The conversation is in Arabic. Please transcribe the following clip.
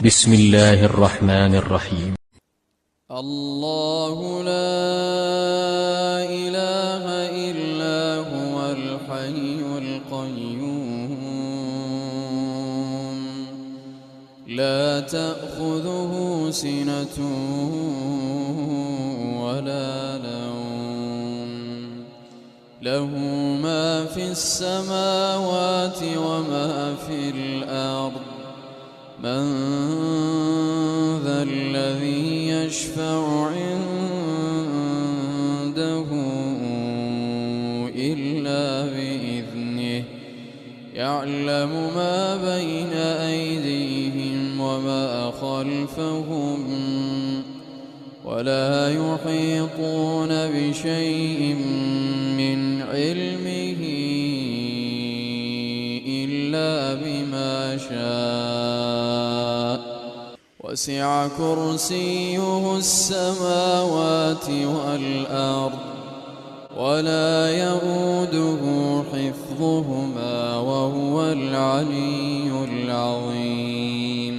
بسم الله الرحمن الرحيم. الله لا إله إلا هو الحي القيوم لا تأخذه سنة ولا نوم له ما في السماوات وما في الأرض من ذا الذي يشفع عنده إلا بإذنه يعلم ما بين أيديهم وما خلفهم ولا يحيطون بشيء من علمه إلا بما شاء وسع كرسيه السماوات والأرض ولا يئوده حفظهما وهو العلي العظيم